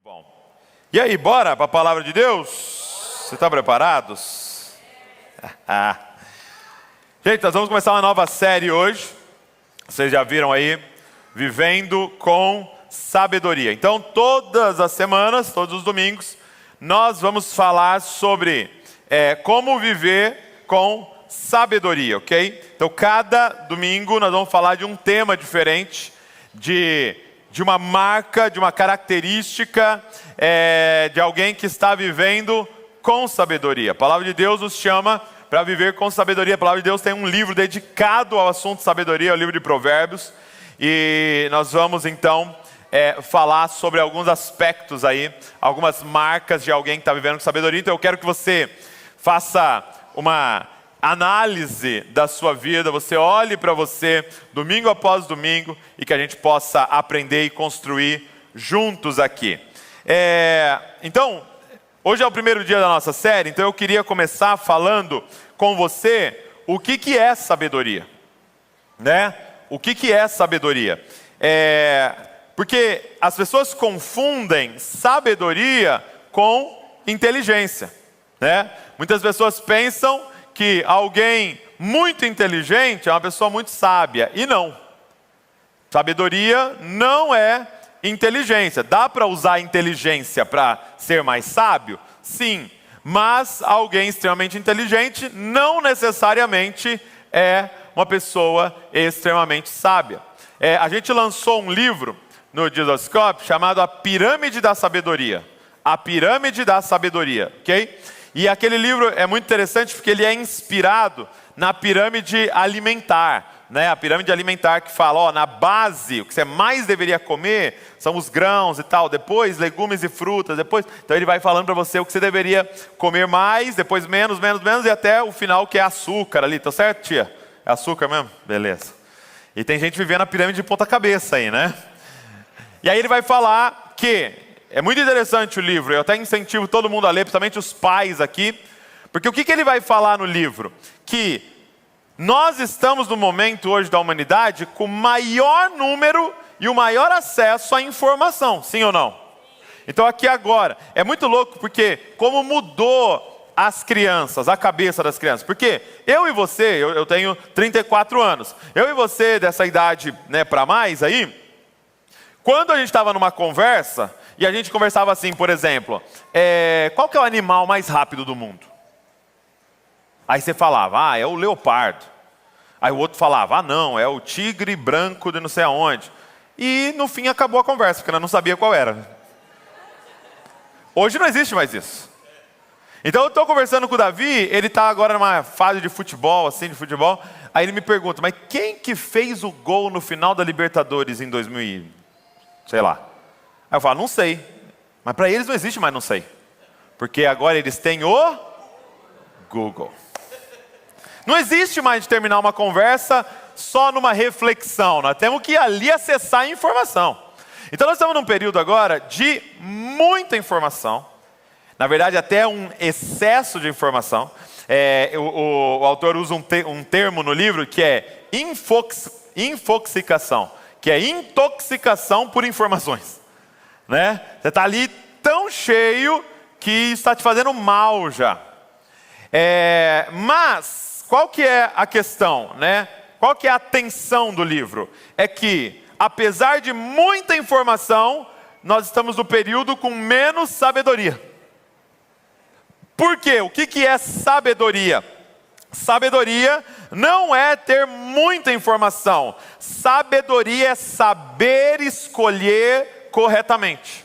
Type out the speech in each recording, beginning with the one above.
Bom, e aí, bora para a palavra de Deus? Vocês estão preparados? Gente, nós vamos começar uma nova série hoje. Vocês já viram aí, Vivendo com Sabedoria. Então, todas as semanas, todos os domingos, nós vamos falar sobre como viver com sabedoria, ok? Então, cada domingo nós vamos falar de um tema diferente, de uma marca, de uma característica de alguém que está vivendo com sabedoria. A palavra de Deus nos chama para viver com sabedoria. A palavra de Deus tem um livro dedicado ao assunto sabedoria, é o livro de Provérbios. E nós vamos então falar sobre alguns aspectos aí, algumas marcas de alguém que está vivendo com sabedoria. Então eu quero que você faça uma análise da sua vida, você olhe para você domingo após domingo e que a gente possa aprender e construir juntos aqui. Então, hoje é o primeiro dia da nossa série, então eu queria começar falando com você o que é sabedoria, né? O que é sabedoria? Porque as pessoas confundem sabedoria com inteligência, né? Muitas pessoas pensam que alguém muito inteligente é uma pessoa muito sábia, e não. Sabedoria não é inteligência. Dá para usar inteligência para ser mais sábio? Sim, mas alguém extremamente inteligente não necessariamente é uma pessoa extremamente sábia. A gente lançou um livro no Jesuscope chamado A Pirâmide da Sabedoria. A Pirâmide da Sabedoria, ok? E aquele livro é muito interessante porque ele é inspirado na pirâmide alimentar, né? A pirâmide alimentar que fala, na base, o que você mais deveria comer são os grãos e tal, depois legumes e frutas, depois... Então ele vai falando para você o que você deveria comer mais, depois menos, e até o final que é açúcar ali, tá certo, tia? É açúcar mesmo? Beleza. E tem gente vivendo a pirâmide de ponta cabeça aí, né? E aí ele vai falar que... É muito interessante o livro, eu até incentivo todo mundo a ler, principalmente os pais aqui, porque o que ele vai falar no livro? Que nós estamos no momento hoje da humanidade com o maior número e o maior acesso à informação, sim ou não? Então aqui agora, é muito louco porque como mudou as crianças, a cabeça das crianças, porque eu e você, eu tenho 34 anos, eu e você dessa idade, né, para mais aí, quando a gente estava numa conversa, e a gente conversava assim, por exemplo, qual que é o animal mais rápido do mundo? Aí você falava, é o leopardo. Aí o outro falava, não, é o tigre branco de não sei aonde. E no fim acabou a conversa, porque nós não sabia qual era. Hoje não existe mais isso. Então eu estou conversando com o Davi, ele está agora numa fase de futebol, aí ele me pergunta, mas quem que fez o gol no final da Libertadores em 2000, sei lá. Aí eu falo, não sei. Mas para eles não existe mais não sei. Porque agora eles têm o Google. Não existe mais de terminar uma conversa só numa reflexão. Nós temos que ir ali acessar a informação. Então nós estamos num período agora de muita informação. Na verdade até um excesso de informação. O autor usa um termo no livro que é infoxicação. Que é intoxicação por informações. Né? Você está ali tão cheio que está te fazendo mal já. Mas, qual que é a questão? Né? Qual que é a tensão do livro? É que, apesar de muita informação, nós estamos no período com menos sabedoria. Por quê? O que é sabedoria? Sabedoria não é ter muita informação. Sabedoria é saber escolher corretamente.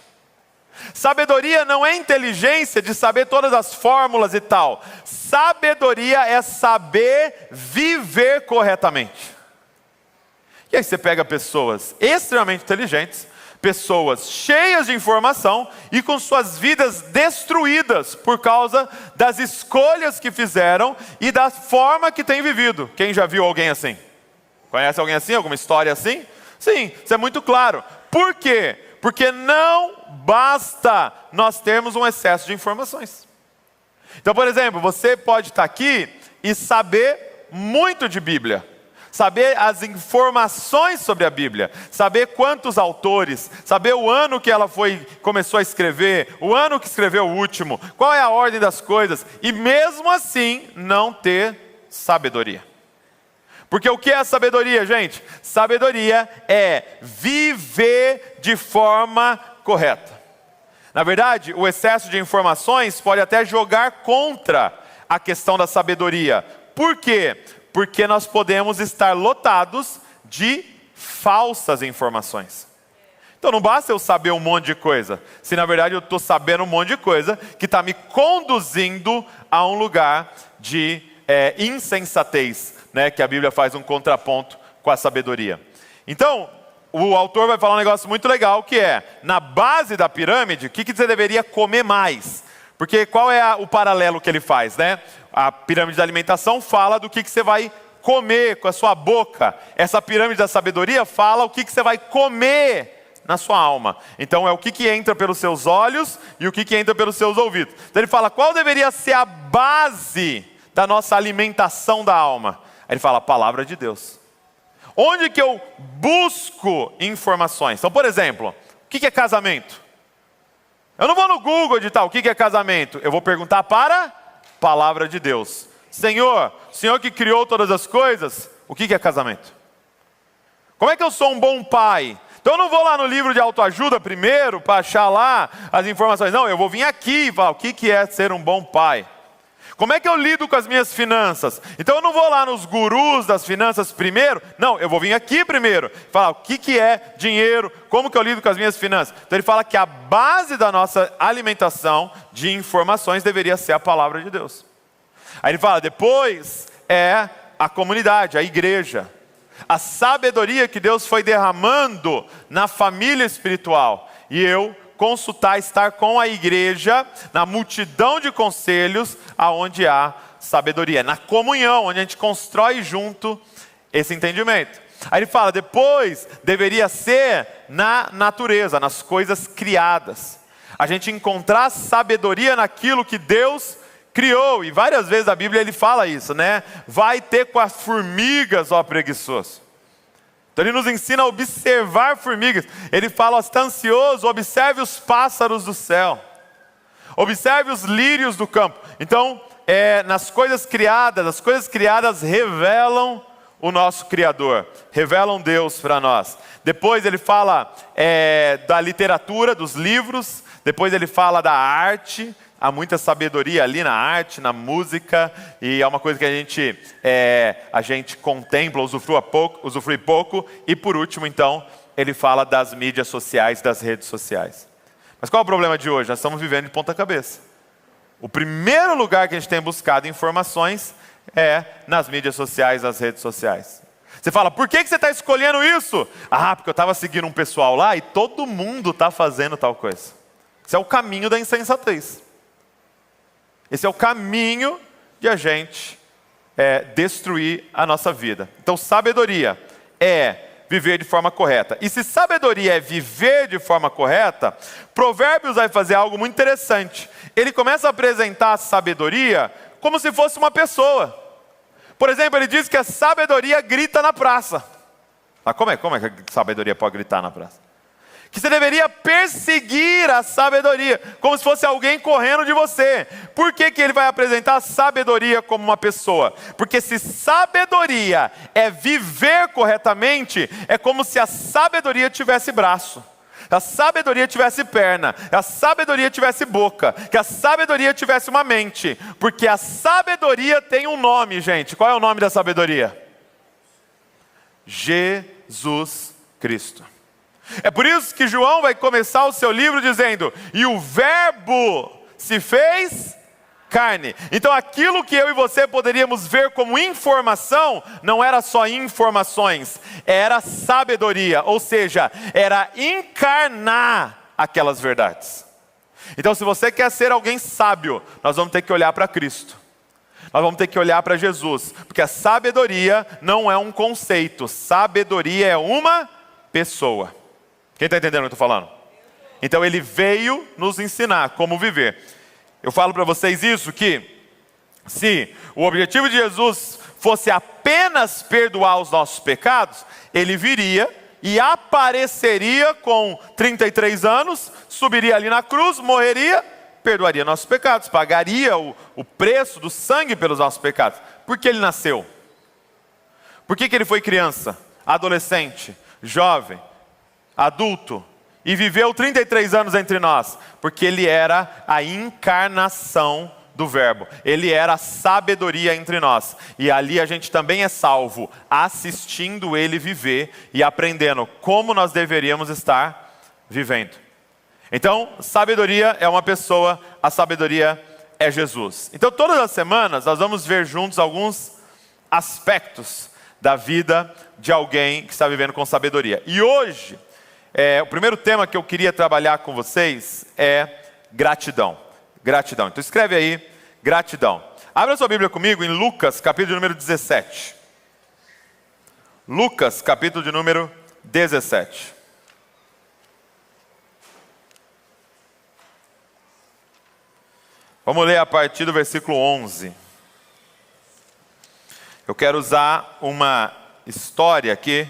Sabedoria não é inteligência de saber todas as fórmulas e tal. Sabedoria é saber viver corretamente. E aí você pega pessoas extremamente inteligentes, pessoas cheias de informação e com suas vidas destruídas por causa das escolhas que fizeram e da forma que têm vivido. Quem já viu alguém assim? Conhece alguém assim? Alguma história assim? Sim, isso é muito claro. Por quê? Porque não basta nós termos um excesso de informações. Então, por exemplo, você pode estar aqui e saber muito de Bíblia. saber as informações sobre a Bíblia, saber quantos autores, saber o ano que ela começou a escrever, o ano que escreveu o último, qual é a ordem das coisas, e mesmo assim não ter sabedoria. Porque o que é sabedoria, gente? Sabedoria é viver de forma correta. Na verdade, o excesso de informações pode até jogar contra a questão da sabedoria. Por quê? Porque nós podemos estar lotados de falsas informações. Então não basta eu saber um monte de coisa, se na verdade eu estou sabendo um monte de coisa que está me conduzindo a um lugar de insensatez, né? Que a Bíblia faz um contraponto com a sabedoria. Então, o autor vai falar um negócio muito legal, que é, na base da pirâmide, o que você deveria comer mais? Porque qual é o paralelo que ele faz, né? A pirâmide da alimentação fala do que você vai comer com a sua boca. Essa pirâmide da sabedoria fala o que você vai comer na sua alma. Então é o que entra pelos seus olhos e o que entra pelos seus ouvidos. Então ele fala, qual deveria ser a base da nossa alimentação da alma? Aí ele fala, a palavra de Deus. Onde que eu busco informações? Então, por exemplo, o que é casamento? Eu não vou no Google editar o que é casamento. Eu vou perguntar para a palavra de Deus. Senhor, o Senhor que criou todas as coisas, o que é casamento? Como é que eu sou um bom pai? Então eu não vou lá no livro de autoajuda primeiro para achar lá as informações. Não, eu vou vir aqui e falar o que é ser um bom pai. Como é que eu lido com as minhas finanças? Então eu não vou lá nos gurus das finanças primeiro. Não, eu vou vir aqui primeiro. Falar o que é dinheiro, como que eu lido com as minhas finanças. Então ele fala que a base da nossa alimentação de informações deveria ser a palavra de Deus. Aí ele fala, depois é a comunidade, a igreja. A sabedoria que Deus foi derramando na família espiritual. E eu consultar, estar com a igreja, na multidão de conselhos, aonde há sabedoria, na comunhão, onde a gente constrói junto esse entendimento. Aí ele fala, depois deveria ser na natureza, nas coisas criadas. A gente encontrar sabedoria naquilo que Deus criou, e várias vezes a Bíblia ele fala isso, né? Vai ter com as formigas, ó preguiçoso. Então ele nos ensina a observar formigas. Ele fala, ó, se está ansioso, observe os pássaros do céu. Observe os lírios do campo. Então, nas coisas criadas, as coisas criadas revelam o nosso Criador. Revelam Deus para nós. Depois ele fala da literatura, dos livros. Depois ele fala da arte. Há muita sabedoria ali na arte, na música, e é uma coisa que a gente contempla, usufrui pouco. E por último, então, ele fala das mídias sociais, das redes sociais. Mas qual é o problema de hoje? Nós estamos vivendo de ponta cabeça. O primeiro lugar que a gente tem buscado informações é nas mídias sociais, nas redes sociais. Você fala, por que você está escolhendo isso? Ah, porque eu estava seguindo um pessoal lá e todo mundo está fazendo tal coisa. Esse é o caminho da insensatez. Esse é o caminho de a gente destruir a nossa vida. Então, sabedoria é viver de forma correta. E se sabedoria é viver de forma correta, Provérbios vai fazer algo muito interessante. Ele começa a apresentar a sabedoria como se fosse uma pessoa. Por exemplo, ele diz que a sabedoria grita na praça. Ah, como é que a sabedoria pode gritar na praça? Que você deveria perseguir a sabedoria, como se fosse alguém correndo de você. Por que ele vai apresentar a sabedoria como uma pessoa? Porque se sabedoria é viver corretamente, é como se a sabedoria tivesse braço, a sabedoria tivesse perna, a sabedoria tivesse boca, que a sabedoria tivesse uma mente. Porque a sabedoria tem um nome, gente. Qual é o nome da sabedoria? Jesus Cristo. É por isso que João vai começar o seu livro dizendo, e o verbo se fez carne. Então aquilo que eu e você poderíamos ver como informação, não era só informações, era sabedoria, ou seja, era encarnar aquelas verdades. Então se você quer ser alguém sábio, nós vamos ter que olhar para Cristo. Nós vamos ter que olhar para Jesus, porque a sabedoria não é um conceito, sabedoria é uma pessoa. Quem está entendendo o que eu estou falando? Então ele veio nos ensinar como viver. Eu falo para vocês isso, que se o objetivo de Jesus fosse apenas apenas perdoar os nossos pecados, ele viria e apareceria com 33 anos, subiria ali na cruz, morreria, perdoaria nossos pecados, pagaria o preço do sangue pelos nossos pecados. Por que ele nasceu? Por que ele foi criança, adolescente, jovem, adulto e viveu 33 anos entre nós? Porque ele era a encarnação do Verbo. Ele era a sabedoria entre nós. E ali a gente também é salvo, assistindo ele viver e aprendendo como nós deveríamos estar vivendo. Então, sabedoria é uma pessoa, a sabedoria é Jesus. Então, todas as semanas nós vamos ver juntos alguns aspectos da vida de alguém que está vivendo com sabedoria. E hoje, o primeiro tema que eu queria trabalhar com vocês é gratidão. Gratidão. Então escreve aí, gratidão. Abra sua Bíblia comigo em Lucas, capítulo de número 17. Lucas, capítulo de número 17. Vamos ler a partir do versículo 11. Eu quero usar uma história aqui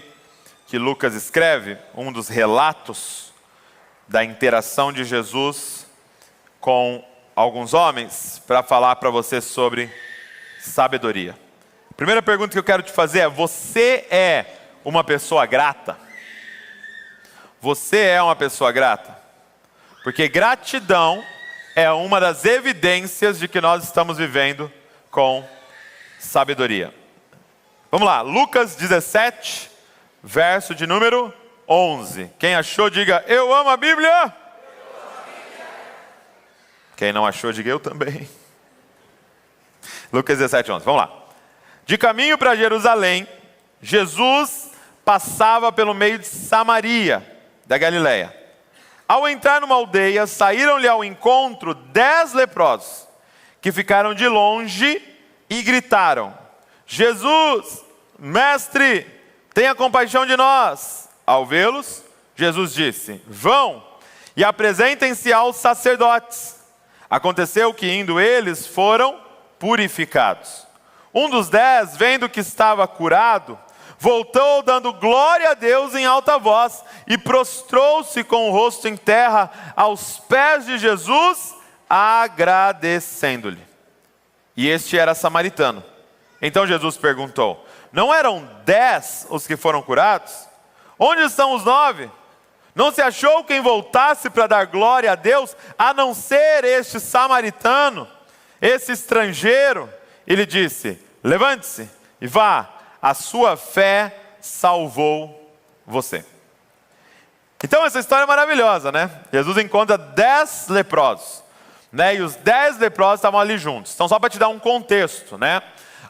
que Lucas escreve, um dos relatos da interação de Jesus com alguns homens, para falar para você sobre sabedoria. A primeira pergunta que eu quero te fazer é: você é uma pessoa grata? Você é uma pessoa grata? Porque gratidão é uma das evidências de que nós estamos vivendo com sabedoria. Vamos lá, Lucas 17, verso de número 11. Quem achou, diga: eu amo a Bíblia. Quem não achou, diga: eu também. Lucas 17, 11, vamos lá. De caminho para Jerusalém, Jesus passava pelo meio de Samaria, da Galileia. Ao entrar numa aldeia, saíram-lhe ao encontro 10 leprosos, que ficaram de longe e gritaram: Jesus, mestre, tenha compaixão de nós. Ao vê-los, Jesus disse: vão e apresentem-se aos sacerdotes. Aconteceu que, indo eles, foram purificados. Um dos 10, vendo que estava curado, voltou dando glória a Deus em alta voz e prostrou-se com o rosto em terra aos pés de Jesus, agradecendo-lhe. E este era samaritano. Então Jesus perguntou: não eram 10 os que foram curados? Onde estão os 9? Não se achou quem voltasse para dar glória a Deus, a não ser este samaritano, esse estrangeiro? Ele disse: levante-se e vá, a sua fé salvou você. Então essa história é maravilhosa, né? Jesus encontra 10 leprosos, né? E os 10 leprosos estavam ali juntos. Então, só para te dar um contexto, né?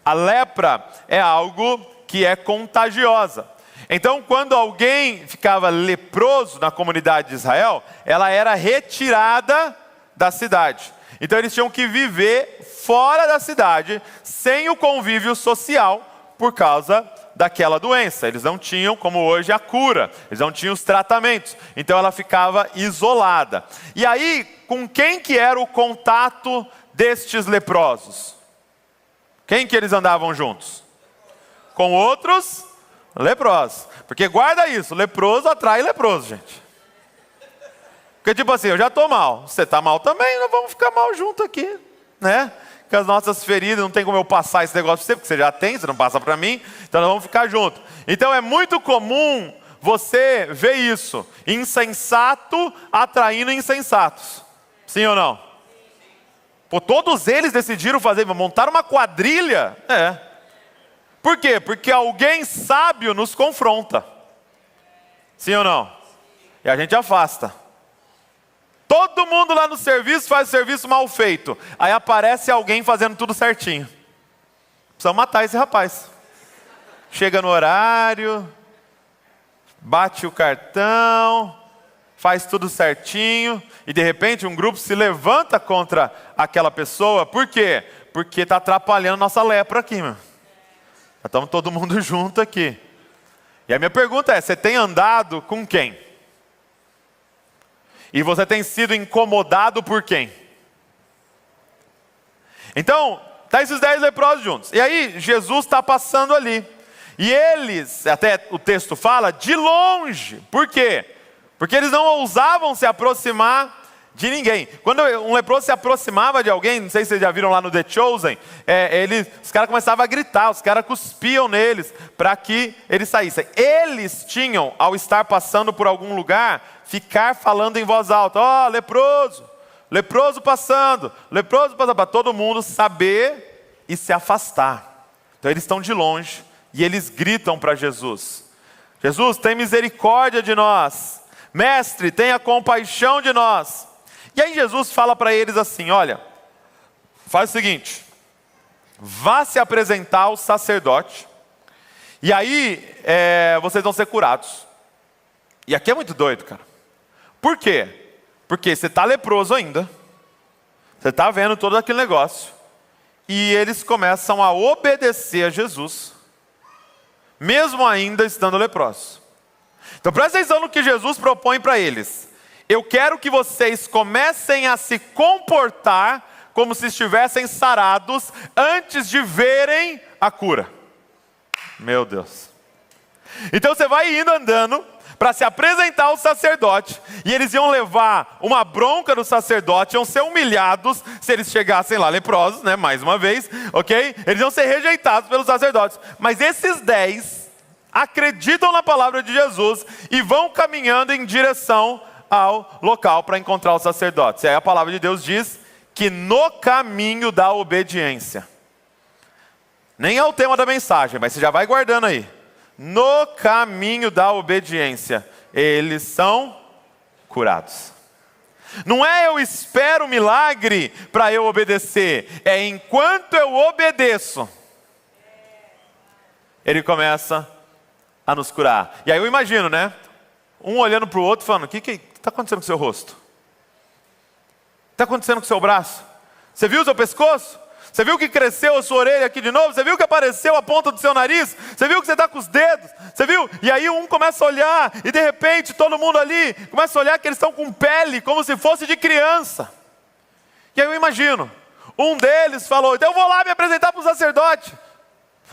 A lepra é algo que é contagiosa. Então, quando alguém ficava leproso na comunidade de Israel, ela era retirada da cidade. Então, eles tinham que viver fora da cidade, sem o convívio social, por causa daquela doença. Eles não tinham, como hoje, a cura. Eles não tinham os tratamentos. Então, ela ficava isolada. E aí, com quem que era o contato destes leprosos? Quem que eles andavam juntos? Com outros leprosos. Porque guarda isso, leproso atrai leproso, gente. Porque tipo assim, eu já estou mal, você está mal também, nós vamos ficar mal junto aqui, né? Com as nossas feridas, não tem como eu passar esse negócio para você, porque você já tem, você não passa para mim, então nós vamos ficar juntos. Então é muito comum você ver isso, insensato atraindo insensatos. Sim ou não? Pô, todos eles decidiram montar uma quadrilha. Por quê? Porque alguém sábio nos confronta. Sim ou não? E a gente afasta. Todo mundo lá no serviço faz serviço mal feito. Aí aparece alguém fazendo tudo certinho. Precisa matar esse rapaz. Chega no horário, bate o cartão, faz tudo certinho. E de repente um grupo se levanta contra aquela pessoa. Por quê? Porque está atrapalhando nossa lepra aqui, meu. Estamos todo mundo junto aqui. E a minha pergunta é: você tem andado com quem? E você tem sido incomodado por quem? Então, tá esses 10 leprosos juntos. E aí, Jesus está passando ali. E eles, até o texto fala, de longe. Por quê? Porque eles não ousavam se aproximar de ninguém. Quando um leproso se aproximava de alguém, não sei se vocês já viram lá no The Chosen, os caras começavam a gritar, os caras cuspiam neles para que eles saíssem. Eles tinham, ao estar passando por algum lugar, ficar falando em voz alta: ó, leproso, leproso passando, para todo mundo saber e se afastar. Então eles estão de longe e eles gritam para Jesus: Jesus, tem misericórdia de nós. Mestre, tenha compaixão de nós. E aí Jesus fala para eles assim: olha, faz o seguinte, vá se apresentar ao sacerdote, e aí vocês vão ser curados. E aqui é muito doido, cara. Por quê? Porque você está leproso ainda, você está vendo todo aquele negócio, e eles começam a obedecer a Jesus, mesmo ainda estando leprosos. Então presta atenção no que Jesus propõe para eles. Eu quero que vocês comecem a se comportar como se estivessem sarados antes de verem a cura. Meu Deus. Então você vai indo andando para se apresentar ao sacerdote, e eles iam levar uma bronca do sacerdote, iam ser humilhados se eles chegassem lá leprosos, né? Mais uma vez, ok? Eles iam ser rejeitados pelos sacerdotes. Mas esses 10 acreditam na palavra de Jesus e vão caminhando em direção ao local para encontrar os sacerdotes. E aí a palavra de Deus diz que no caminho da obediência, nem é o tema da mensagem, mas você já vai guardando aí. No caminho da obediência, eles são curados. Não é eu espero o milagre para eu obedecer, é enquanto eu obedeço, ele começa a nos curar. E aí eu imagino, né? Um olhando para o outro falando: o que está acontecendo com o seu rosto? O que está acontecendo com o seu braço? Você viu o seu pescoço? Você viu que cresceu a sua orelha aqui de novo? Você viu que apareceu a ponta do seu nariz? Você viu que você está com os dedos? Você viu? E aí um começa a olhar, e de repente todo mundo ali começa a olhar que eles estão com pele como se fosse de criança. E aí eu imagino, um deles falou: então eu vou lá me apresentar para o sacerdote.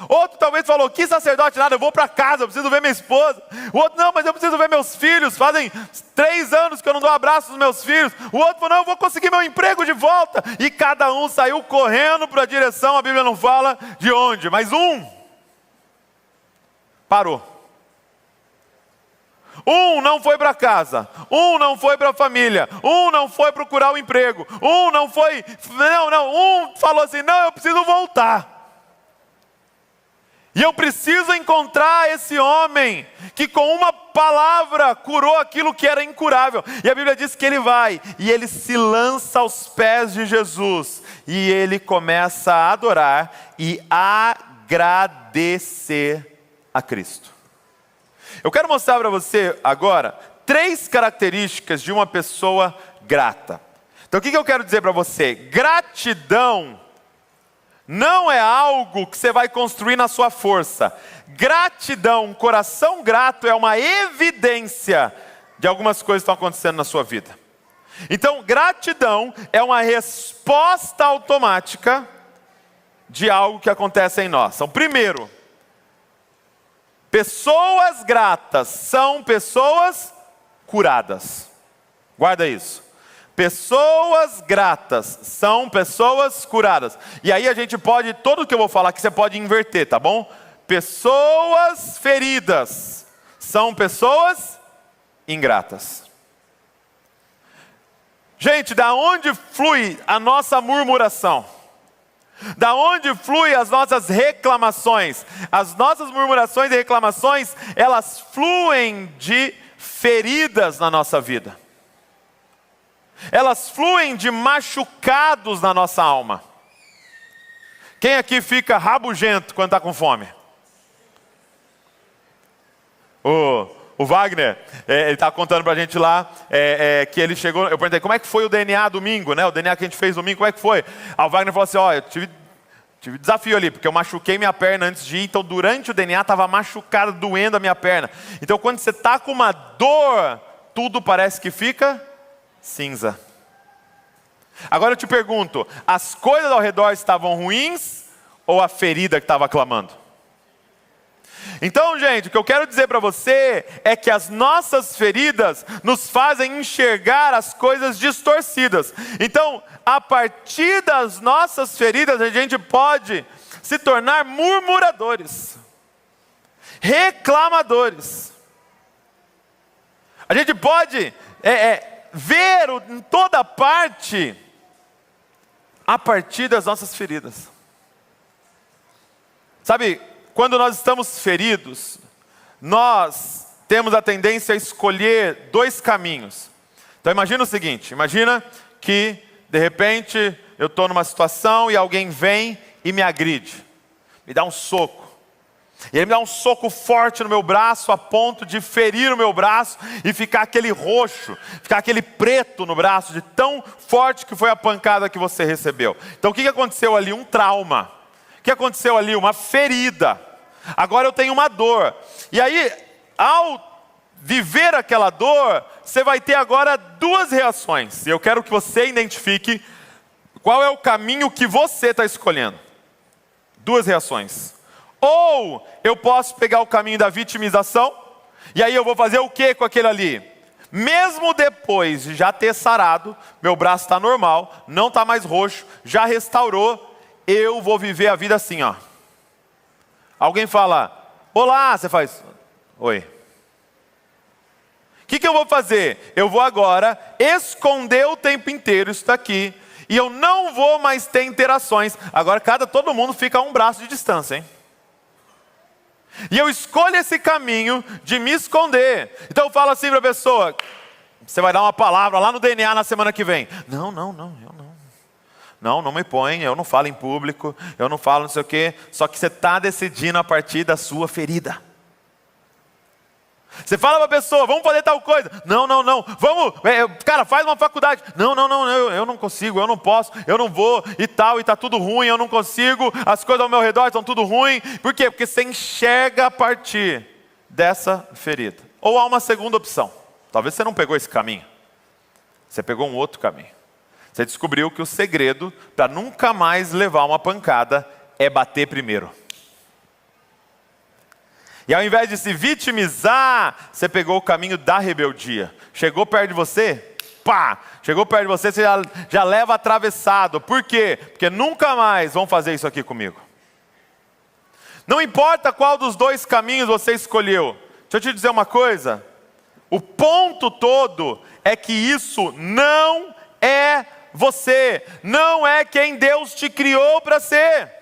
Outro talvez falou: que sacerdote nada, eu vou para casa, eu preciso ver minha esposa. O outro: não, mas eu preciso ver meus filhos, fazem 3 anos que eu não dou abraço nos meus filhos. O outro falou: não, eu vou conseguir meu emprego de volta. E cada um saiu correndo para a direção, a Bíblia não fala de onde, mas um parou. Um não foi para casa, um não foi para a família, um não foi procurar o emprego, um não foi, um falou assim: não, eu preciso voltar. E eu preciso encontrar esse homem que com uma palavra curou aquilo que era incurável. E a Bíblia diz que ele vai e ele se lança aos pés de Jesus. E ele começa a adorar e agradecer a Cristo. Eu quero mostrar para você agora 3 características de uma pessoa grata. Então o que eu quero dizer para você? Gratidão não é algo que você vai construir na sua força. Gratidão, um coração grato é uma evidência de algumas coisas que estão acontecendo na sua vida. Então, gratidão é uma resposta automática de algo que acontece em nós. Então, primeiro, pessoas gratas são pessoas curadas. Guarda isso. Pessoas gratas são pessoas curadas. E aí a gente pode, tudo que eu vou falar aqui você pode inverter, tá bom? Pessoas feridas são pessoas ingratas. Gente, da onde flui a nossa murmuração? Da onde flui as nossas reclamações? As nossas murmurações e reclamações, elas fluem de feridas na nossa vida. Elas fluem de machucados na nossa alma. Quem aqui fica rabugento quando está com fome? O Wagner, ele está contando para a gente lá que ele chegou. Eu perguntei: como é que foi o DNA domingo, né? O DNA que a gente fez domingo, como é que foi? Aí o Wagner falou assim: ó, eu tive desafio ali, porque eu machuquei minha perna antes de ir, então durante o DNA estava machucada, doendo a minha perna. Então quando você está com uma dor, tudo parece que fica cinza. Agora eu te pergunto: as coisas ao redor estavam ruins ou a ferida que estava clamando? Então, gente, o que eu quero dizer para você é que as nossas feridas nos fazem enxergar as coisas distorcidas. Então, a partir das nossas feridas, a gente pode se tornar murmuradores, reclamadores. A gente pode ver em toda parte a partir das nossas feridas. Sabe, quando nós estamos feridos, nós temos a tendência a escolher dois caminhos. Então imagina o seguinte, imagina que de repente eu estou numa situação e alguém vem e me agride, me dá um soco. E ele me dá um soco forte no meu braço a ponto de ferir o meu braço e ficar aquele roxo, ficar aquele preto no braço de tão forte que foi a pancada que você recebeu. Então o que aconteceu ali? Um trauma. O que aconteceu ali? Uma ferida. Agora eu tenho uma dor. E aí, ao viver aquela dor, você vai ter agora duas reações. E eu quero que você identifique qual é o caminho que você está escolhendo. Duas reações. Ou eu posso pegar o caminho da vitimização, e aí eu vou fazer o que com aquele ali? Mesmo depois de já ter sarado, meu braço está normal, não está mais roxo, já restaurou, eu vou viver a vida assim, ó. Alguém fala, olá, você faz, oi. O que eu vou fazer? Eu vou agora esconder o tempo inteiro isso daqui, e eu não vou mais ter interações. Agora todo mundo fica a um braço de distância, hein? E eu escolho esse caminho de me esconder. Então eu falo assim para a pessoa, você vai dar uma palavra lá no DNA na semana que vem. Não, eu não. Não me põe, eu não falo em público, eu não falo não sei o quê. Só que você está decidindo a partir da sua ferida. Você fala para a pessoa, vamos fazer tal coisa. Não, vamos, cara, faz uma faculdade. Não, eu não consigo, eu não posso, eu não vou e tal, e está tudo ruim, eu não consigo, as coisas ao meu redor estão tudo ruim. Por quê? Porque você enxerga a partir dessa ferida. Ou há uma segunda opção, talvez você não pegou esse caminho, você pegou um outro caminho. Você descobriu que o segredo para nunca mais levar uma pancada é bater primeiro. E ao invés de se vitimizar, você pegou o caminho da rebeldia. Chegou perto de você, pá! Chegou perto de você, você já leva atravessado. Por quê? Porque nunca mais vão fazer isso aqui comigo. Não importa qual dos dois caminhos você escolheu. Deixa eu te dizer uma coisa. O ponto todo é que isso não é você. Não é quem Deus te criou para ser.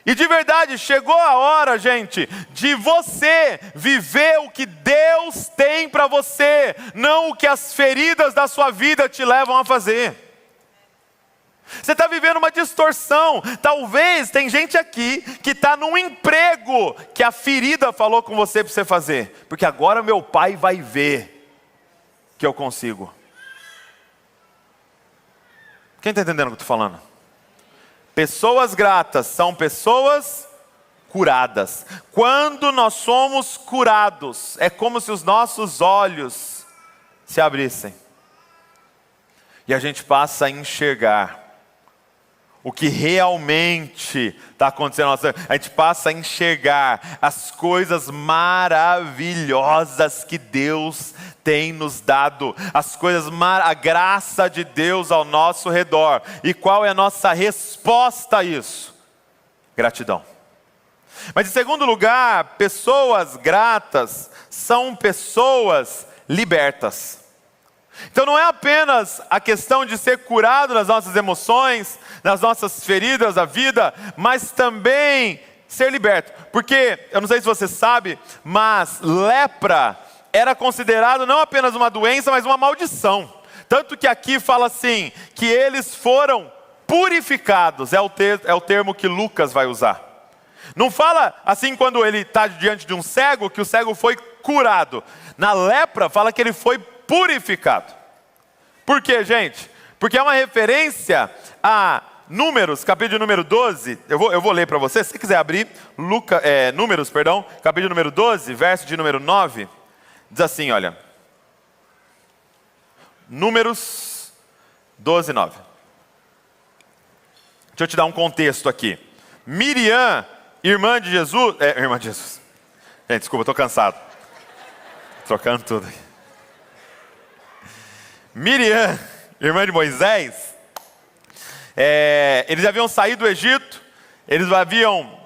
E de verdade, chegou a hora, gente, de você viver o que Deus tem para você, não o que as feridas da sua vida te levam a fazer. Você está vivendo uma distorção. Talvez tem gente aqui que está num emprego que a ferida falou com você para você fazer. Porque agora meu pai vai ver que eu consigo. Quem está entendendo o que eu estou falando? Pessoas gratas são pessoas curadas. Quando nós somos curados, é como se os nossos olhos se abrissem. E a gente passa a enxergar o que realmente está acontecendo. A gente passa a enxergar as coisas maravilhosas que Deus tem nos dado, a graça de Deus ao nosso redor. E qual é a nossa resposta a isso? Gratidão. Mas em segundo lugar, pessoas gratas são pessoas libertas. Então não é apenas a questão de ser curado nas nossas emoções, nas nossas feridas da vida, mas também ser liberto. Porque, eu não sei se você sabe, mas lepra era considerado não apenas uma doença, mas uma maldição. Tanto que aqui fala assim, que eles foram purificados, é o termo que Lucas vai usar. Não fala assim quando ele está diante de um cego, que o cego foi curado. Na lepra fala que ele foi purificado. Por quê, gente? Porque é uma referência a Números, capítulo de número 12. Eu vou ler para você, se você quiser abrir, Números, capítulo de número 12, verso de número 9. Diz assim, olha. Números 12, 9. Deixa eu te dar um contexto aqui. Miriam irmã de Jesus, irmã de Jesus. Gente, desculpa, estou cansado. Trocando tudo. Miriam, irmã de Moisés, eles haviam saído do Egito, eles haviam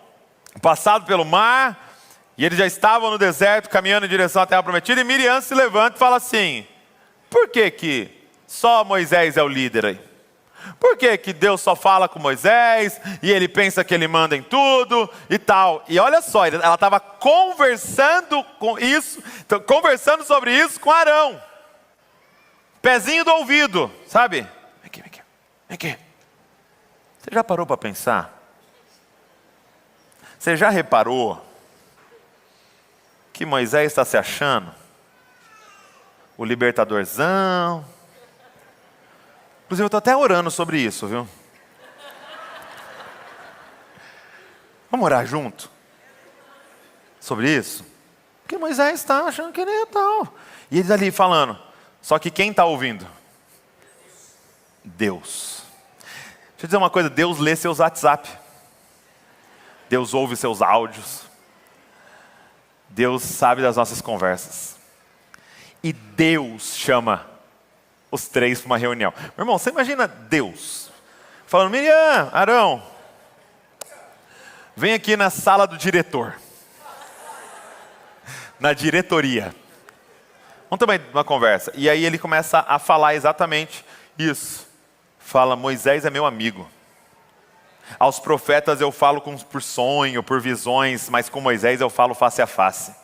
passado pelo mar, e eles já estavam no deserto, caminhando em direção à terra prometida, e Miriam se levanta e fala assim: por que só Moisés é o líder aí? Por que Deus só fala com Moisés, e ele pensa que ele manda em tudo, e tal? E olha só, ela estava conversando sobre isso com Arão. Pezinho do ouvido, sabe? Vem aqui. Você já parou para pensar? Você já reparou que Moisés está se achando o libertadorzão? Inclusive eu estou até orando sobre isso, viu? Vamos orar junto? Sobre isso? Porque Moisés está achando que ele é tal. E eles ali falando. Só que quem está ouvindo? Deus. Deixa eu dizer uma coisa, Deus lê seus WhatsApp. Deus ouve seus áudios. Deus sabe das nossas conversas. E Deus chama os três para uma reunião. Meu irmão, você imagina Deus falando: Miriam, Arão, vem aqui na sala do diretor. Na diretoria. Vamos também uma conversa. E aí ele começa a falar exatamente isso. Fala: Moisés é meu amigo. Aos profetas eu falo por sonho, por visões, mas com Moisés eu falo face a face.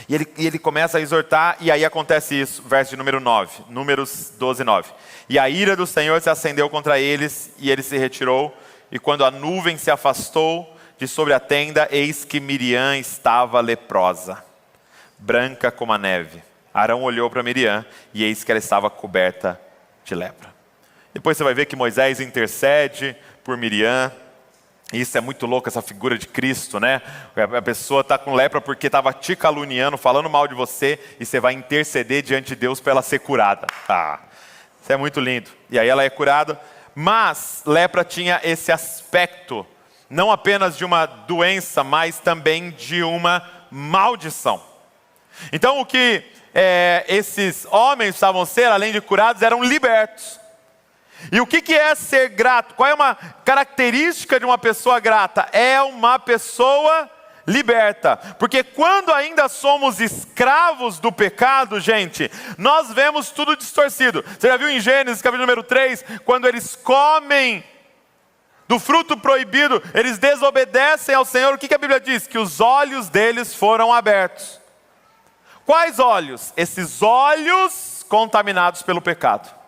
E ele começa a exortar, e aí acontece isso, verso de número 9, Números 12, 9. E a ira do Senhor se acendeu contra eles, e ele se retirou, e quando a nuvem se afastou de sobre a tenda, eis que Miriam estava leprosa, branca como a neve. Arão olhou para Miriam, e eis que ela estava coberta de lepra. Depois você vai ver que Moisés intercede por Miriam. Isso é muito louco, essa figura de Cristo, né? A pessoa está com lepra porque estava te caluniando, falando mal de você, e você vai interceder diante de Deus para ela ser curada. Isso é muito lindo. E aí ela é curada, mas lepra tinha esse aspecto, não apenas de uma doença, mas também de uma maldição. Então o que esses homens precisavam ser, além de curados, eram libertos. E o que é ser grato? Qual é uma característica de uma pessoa grata? É uma pessoa liberta. Porque quando ainda somos escravos do pecado, gente, nós vemos tudo distorcido. Você já viu em Gênesis, capítulo número 3, quando eles comem do fruto proibido, eles desobedecem ao Senhor. O que a Bíblia diz? Que os olhos deles foram abertos. Quais olhos? Esses olhos contaminados pelo pecado.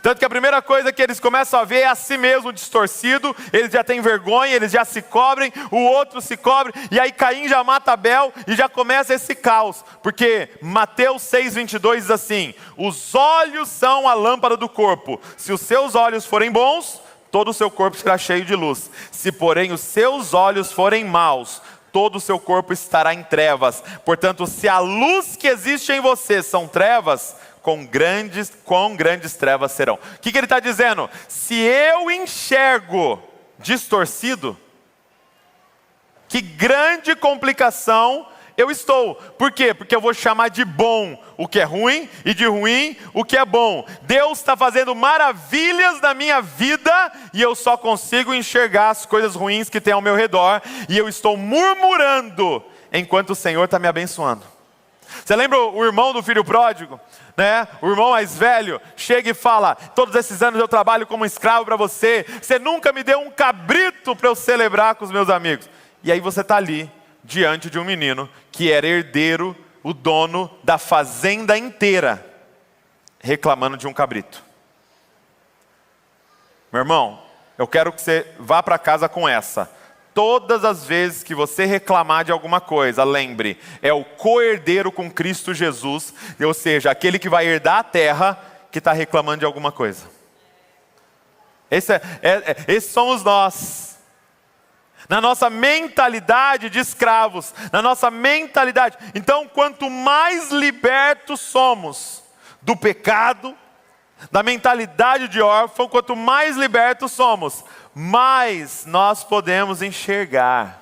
Tanto que a primeira coisa que eles começam a ver é a si mesmo distorcido, eles já têm vergonha, eles já se cobrem, o outro se cobre, e aí Caim já mata Abel e já começa esse caos, porque Mateus 6,22 diz assim: os olhos são a lâmpada do corpo, se os seus olhos forem bons, todo o seu corpo será cheio de luz, se porém os seus olhos forem maus, todo o seu corpo estará em trevas. Portanto, se a luz que existe em você são trevas, quão grandes trevas serão. O que ele está dizendo? Se eu enxergo distorcido, que grande complicação eu estou. Por quê? Porque eu vou chamar de bom o que é ruim, e de ruim o que é bom. Deus está fazendo maravilhas na minha vida, e eu só consigo enxergar as coisas ruins que tem ao meu redor, e eu estou murmurando, enquanto o Senhor está me abençoando. Você lembra o irmão do filho pródigo? Né? O irmão mais velho chega e fala: todos esses anos eu trabalho como escravo para você, você nunca me deu um cabrito para eu celebrar com os meus amigos. E aí você está ali, diante de um menino que era herdeiro, o dono da fazenda inteira, reclamando de um cabrito. Meu irmão, eu quero que você vá para casa com essa: todas as vezes que você reclamar de alguma coisa, lembre, é o co-herdeiro com Cristo Jesus, ou seja, aquele que vai herdar a terra, que está reclamando de alguma coisa. Esses somos nós. Na nossa mentalidade de escravos, na nossa mentalidade. Então, quanto mais libertos somos do pecado, da mentalidade de órfão, quanto mais libertos somos, mais nós podemos enxergar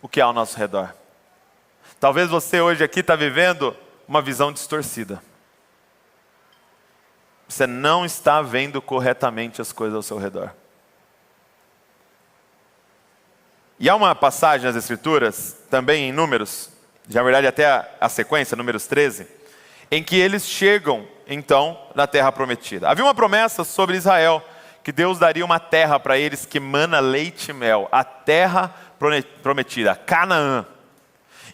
o que há ao nosso redor. Talvez você hoje aqui está vivendo uma visão distorcida. Você não está vendo corretamente as coisas ao seu redor. E há uma passagem nas Escrituras, também em Números, na verdade até a sequência, Números 13, em que eles chegam, então, na terra prometida. Havia uma promessa sobre Israel, que Deus daria uma terra para eles que mana leite e mel, a terra prometida, Canaã.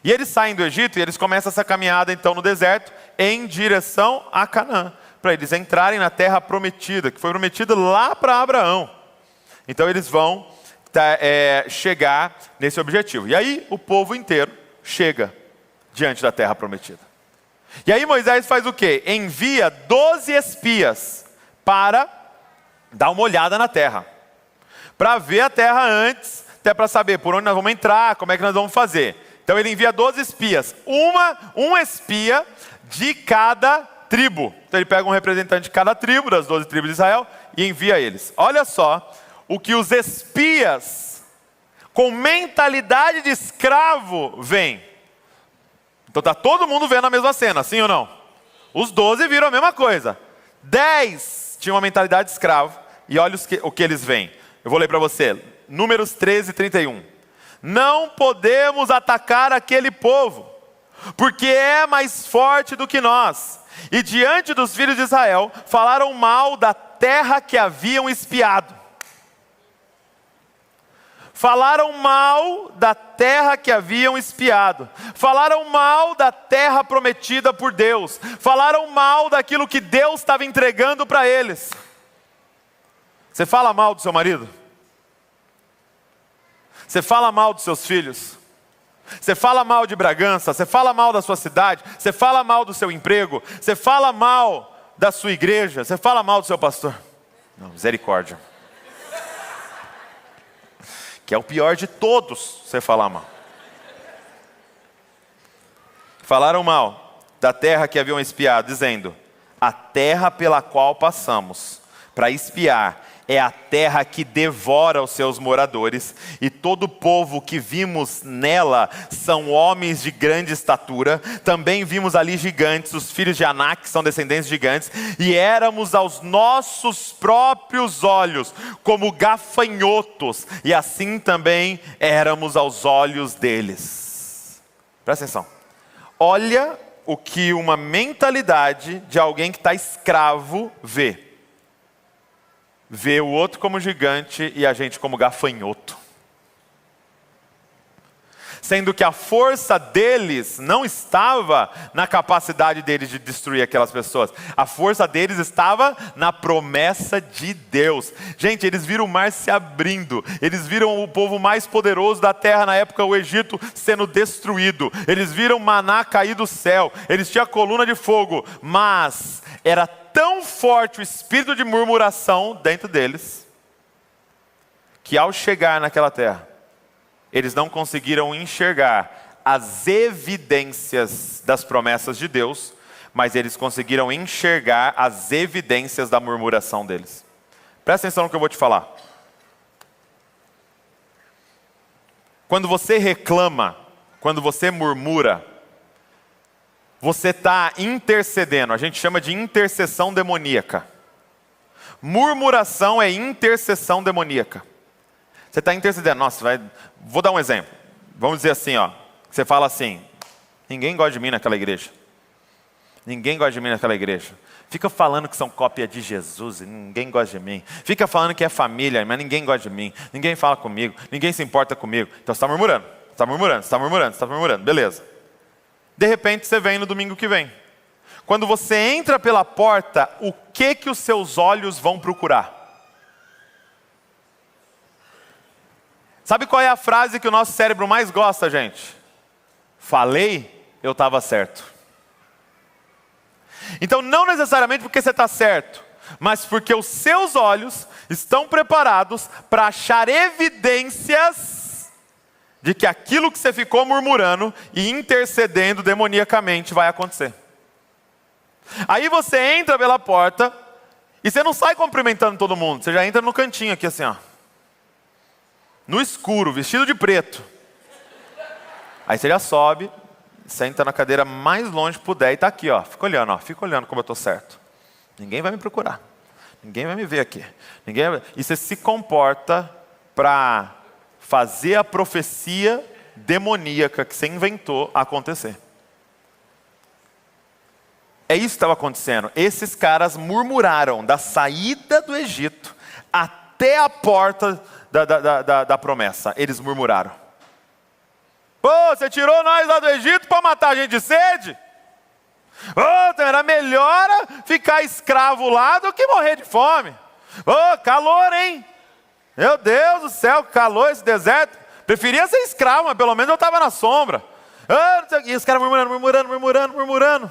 E eles saem do Egito e eles começam essa caminhada, então, no deserto, em direção a Canaã, para eles entrarem na terra prometida, que foi prometida lá para Abraão. Então eles vão chegar nesse objetivo. E aí o povo inteiro chega diante da terra prometida. E aí Moisés faz o quê? Envia 12 espias para dar uma olhada na terra. Para ver a terra antes, até para saber por onde nós vamos entrar, como é que nós vamos fazer. Então ele envia 12 espias. Um espia de cada tribo. Então ele pega um representante de cada tribo, das 12 tribos de Israel, e envia eles. Olha só o que os espias, com mentalidade de escravo, veem. Então está todo mundo vendo a mesma cena, sim ou não? Os 12 viram a mesma coisa. 10 tinham uma mentalidade de escravo, e olha o que eles veem. Eu vou ler para você, Números 13, 31. Não podemos atacar aquele povo, porque é mais forte do que nós. E diante dos filhos de Israel, falaram mal da terra que haviam espiado. Falaram mal da terra que haviam espiado. Falaram mal da terra prometida por Deus. Falaram mal daquilo que Deus estava entregando para eles. Você fala mal do seu marido? Você fala mal dos seus filhos? Você fala mal de Bragança? Você fala mal da sua cidade? Você fala mal do seu emprego? Você fala mal da sua igreja? Você fala mal do seu pastor? Não, misericórdia. Que é o pior de todos, você falar mal. Falaram mal da terra que haviam espiado, dizendo: a terra pela qual passamos para espiar é a terra que devora os seus moradores, e todo o povo que vimos nela são homens de grande estatura. Também vimos ali gigantes, os filhos de Anak, que são descendentes de gigantes, e éramos aos nossos próprios olhos como gafanhotos, e assim também éramos aos olhos deles. Presta atenção. Olha o que uma mentalidade de alguém que está escravo vê. Vê o outro como gigante e a gente como gafanhoto. Sendo que a força deles não estava na capacidade deles de destruir aquelas pessoas. A força deles estava na promessa de Deus. Gente, eles viram o mar se abrindo. Eles viram o povo mais poderoso da terra na época, o Egito, sendo destruído. Eles viram maná cair do céu. Eles tinham a coluna de fogo. Mas era tão forte o espírito de murmuração dentro deles, que ao chegar naquela terra, eles não conseguiram enxergar as evidências das promessas de Deus, mas eles conseguiram enxergar as evidências da murmuração deles. Presta atenção no que eu vou te falar. Quando você reclama, quando você murmura, você está intercedendo. A gente chama de intercessão demoníaca. Murmuração é intercessão demoníaca. Você está intercedendo. Nossa, vou dar um exemplo. Vamos dizer assim, ó. Você fala assim: ninguém gosta de mim naquela igreja. Ninguém gosta de mim naquela igreja. Fica falando que são cópia de Jesus e ninguém gosta de mim. Fica falando que é família, mas ninguém gosta de mim. Ninguém fala comigo. Ninguém se importa comigo. Então você está murmurando. Você está murmurando, você está murmurando, você está murmurando. Beleza. De repente você vem no domingo que vem. Quando você entra pela porta, o que os seus olhos vão procurar? Sabe qual é a frase que o nosso cérebro mais gosta, gente? Falei, eu estava certo. Então não necessariamente porque você está certo, mas porque os seus olhos estão preparados para achar evidências de que aquilo que você ficou murmurando e intercedendo demoniacamente vai acontecer. Aí você entra pela porta e você não sai cumprimentando todo mundo. Você já entra no cantinho aqui assim, ó. No escuro, vestido de preto. Aí você já sobe, senta na cadeira mais longe que puder e está aqui, ó. Fica olhando como eu estou certo. Ninguém vai me procurar. Ninguém vai me ver aqui. E você se comporta para fazer a profecia demoníaca que você inventou acontecer. É isso que estava acontecendo. Esses caras murmuraram da saída do Egito até a porta da promessa. Eles murmuraram. Pô, você tirou nós lá do Egito para matar a gente de sede? Ô, então era melhor ficar escravo lá do que morrer de fome. Ô, calor, hein? Meu Deus do céu, que calor esse deserto. Preferia ser escravo, mas pelo menos eu estava na sombra. E os caras murmurando.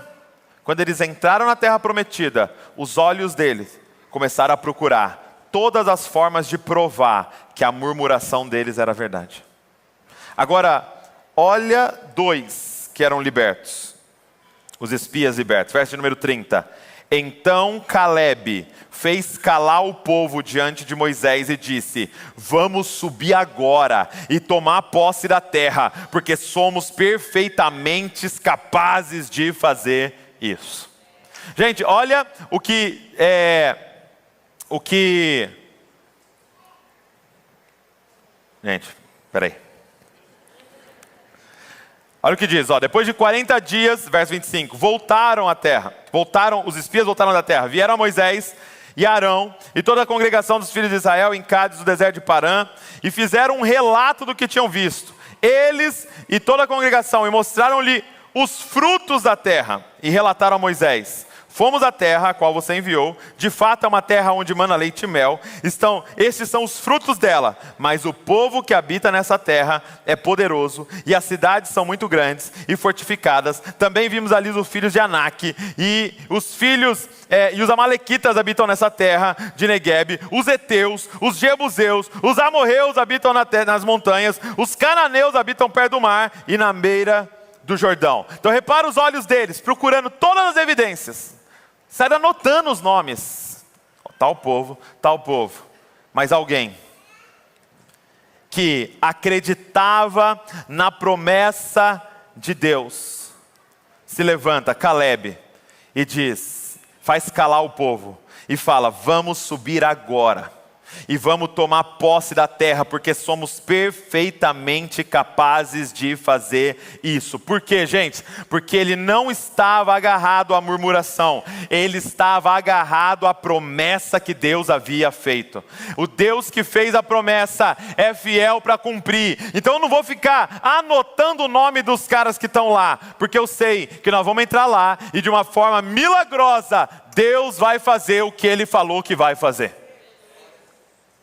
Quando eles entraram na terra prometida, os olhos deles começaram a procurar todas as formas de provar que a murmuração deles era verdade. Agora, olha 2 que eram libertos. Os espias libertos. Verso número 30. Então Calebe fez calar o povo diante de Moisés e disse: vamos subir agora e tomar posse da terra, porque somos perfeitamente capazes de fazer isso. Gente, olha Gente, peraí. Olha o que diz, depois de 40 dias, verso 25, os espias voltaram da terra, vieram a Moisés e Arão e toda a congregação dos filhos de Israel em Cádiz, no deserto de Parã, e fizeram um relato do que tinham visto. Eles e toda a congregação, e mostraram-lhe os frutos da terra, e relataram a Moisés: fomos à terra a qual você enviou, de fato é uma terra onde mana leite e mel, estes são os frutos dela, mas o povo que habita nessa terra é poderoso, e as cidades são muito grandes e fortificadas. Também vimos ali os filhos de Anak, e os amalequitas habitam nessa terra de Neguebe, os heteus, os jebuseus, os amorreus habitam nas montanhas, os cananeus habitam perto do mar e na beira do Jordão. Então repara os olhos deles, procurando todas as evidências. Sai anotando os nomes. Tal povo. Mas alguém que acreditava na promessa de Deus se levanta, Calebe, e diz, faz calar o povo e fala: vamos subir agora e vamos tomar posse da terra, porque somos perfeitamente capazes de fazer isso. Por quê, gente? Porque ele não estava agarrado à murmuração, ele estava agarrado à promessa que Deus havia feito. O Deus que fez a promessa é fiel para cumprir. Então eu não vou ficar anotando o nome dos caras que estão lá, porque eu sei que nós vamos entrar lá e de uma forma milagrosa Deus vai fazer o que Ele falou que vai fazer.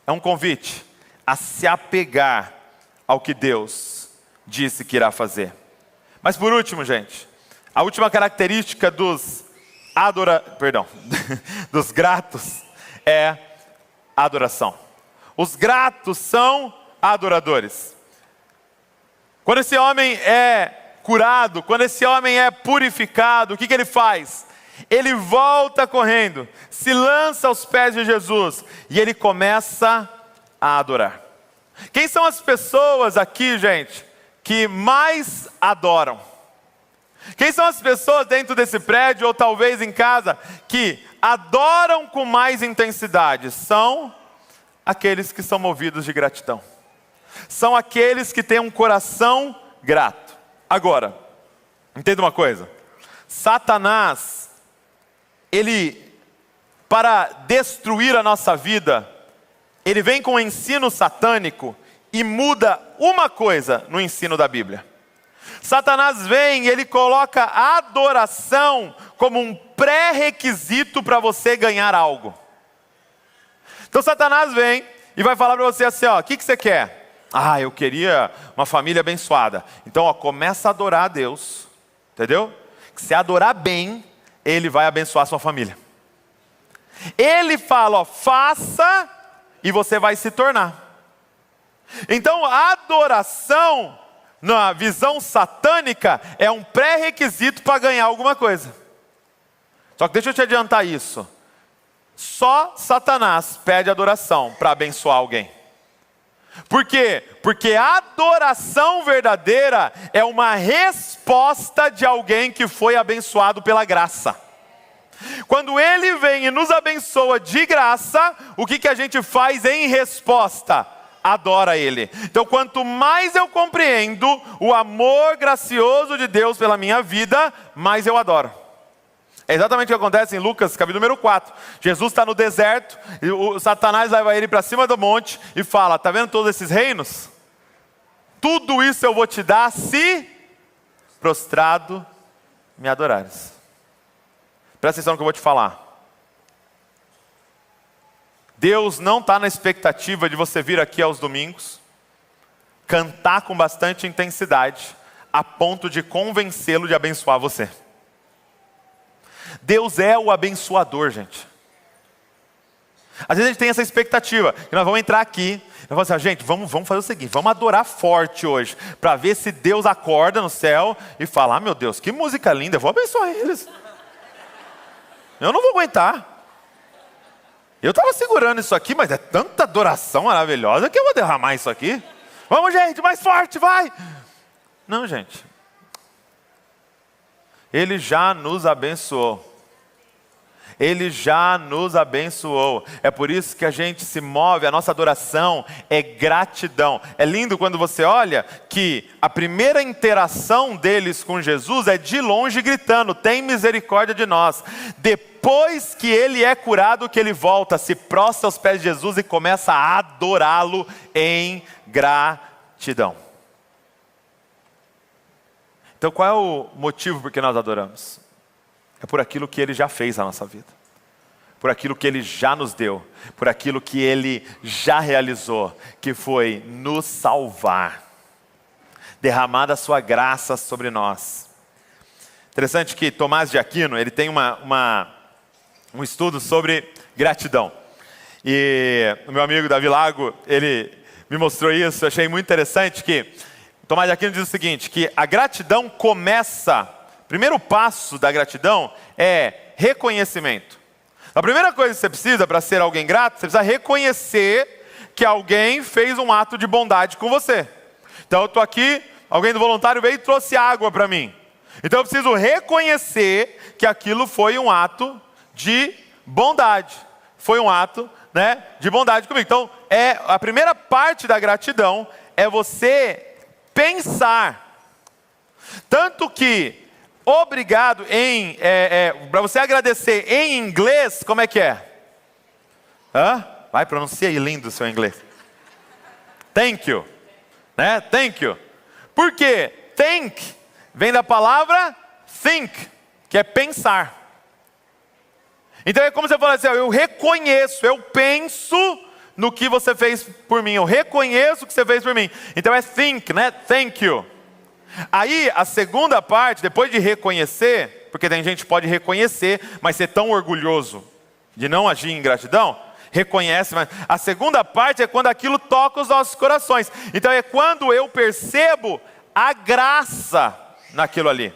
É um convite a se apegar ao que Deus disse que irá fazer. Mas por último, gente, a última característica dos gratos é a adoração. Os gratos são adoradores. Quando esse homem é curado, quando esse homem é purificado, o que ele faz? Ele volta correndo, se lança aos pés de Jesus e ele começa a adorar. Quem são as pessoas aqui, gente, que mais adoram? Quem são as pessoas dentro desse prédio ou talvez em casa que adoram com mais intensidade? São aqueles que são movidos de gratidão. São aqueles que têm um coração grato. Agora, entenda uma coisa. Satanás, para destruir a nossa vida, ele vem com o ensino satânico e muda uma coisa no ensino da Bíblia. Satanás vem e ele coloca a adoração como um pré-requisito para você ganhar algo. Então Satanás vem e vai falar para você assim, o que você quer? Eu queria uma família abençoada. Então começa a adorar a Deus, entendeu? Se adorar bem, Ele vai abençoar a sua família. Ele fala, faça e você vai se tornar. Então a adoração, na visão satânica, é um pré-requisito para ganhar alguma coisa. Só que deixa eu te adiantar isso. Só Satanás pede adoração para abençoar alguém. Por quê? Porque a adoração verdadeira é uma resposta de alguém que foi abençoado pela graça. Quando Ele vem e nos abençoa de graça, o que a gente faz em resposta? Adora Ele. Então, quanto mais eu compreendo o amor gracioso de Deus pela minha vida, mais eu adoro. É exatamente o que acontece em Lucas, capítulo número 4. Jesus está no deserto, e o Satanás leva ele para cima do monte e fala: está vendo todos esses reinos? Tudo isso eu vou te dar se prostrado me adorares. Presta atenção no que eu vou te falar. Deus não está na expectativa de você vir aqui aos domingos, cantar com bastante intensidade, a ponto de convencê-lo de abençoar você. Deus é o abençoador, gente. Às vezes a gente tem essa expectativa, que nós vamos entrar aqui, nós vamos assim: gente, vamos fazer o seguinte, vamos adorar forte hoje, para ver se Deus acorda no céu e fala: ah, meu Deus, que música linda, eu vou abençoar eles. Eu não vou aguentar. Eu estava segurando isso aqui, mas é tanta adoração maravilhosa que eu vou derramar isso aqui. Vamos, gente, mais forte, vai! Não, gente. Ele já nos abençoou. Ele já nos abençoou. É por isso que a gente se move, a nossa adoração é gratidão. É lindo quando você olha que a primeira interação deles com Jesus é de longe gritando: tem misericórdia de nós. Depois que ele é curado, que ele volta, se prostra aos pés de Jesus e começa a adorá-lo em gratidão. Então qual é o motivo por que nós adoramos? É por aquilo que Ele já fez na nossa vida. Por aquilo que Ele já nos deu. Por aquilo que Ele já realizou. Que foi nos salvar. Derramar a sua graça sobre nós. Interessante que Tomás de Aquino, ele tem um estudo sobre gratidão. E o meu amigo Davi Lago, ele me mostrou isso. Eu achei muito interessante que Tomás de Aquino diz o seguinte, que a gratidão começa... Primeiro passo da gratidão é reconhecimento. A primeira coisa que você precisa para ser alguém grato, você precisa reconhecer que alguém fez um ato de bondade com você. Então eu estou aqui, alguém do voluntário veio e trouxe água para mim. Então eu preciso reconhecer que aquilo foi um ato de bondade. Foi um ato, de bondade comigo. Então a primeira parte da gratidão é você pensar. Tanto que obrigado para você agradecer em inglês, como é que é? Vai, pronuncia aí lindo o seu inglês. Thank you. Thank you. Por quê? Thank vem da palavra think, que é pensar. Então é como você fala assim: eu reconheço, eu penso no que você fez por mim. Eu reconheço o que você fez por mim. Então é think, Thank you. Aí a segunda parte, depois de reconhecer, porque tem gente que pode reconhecer, mas ser tão orgulhoso de não agir em gratidão, reconhece, mas a segunda parte é quando aquilo toca os nossos corações. Então é quando eu percebo a graça naquilo ali.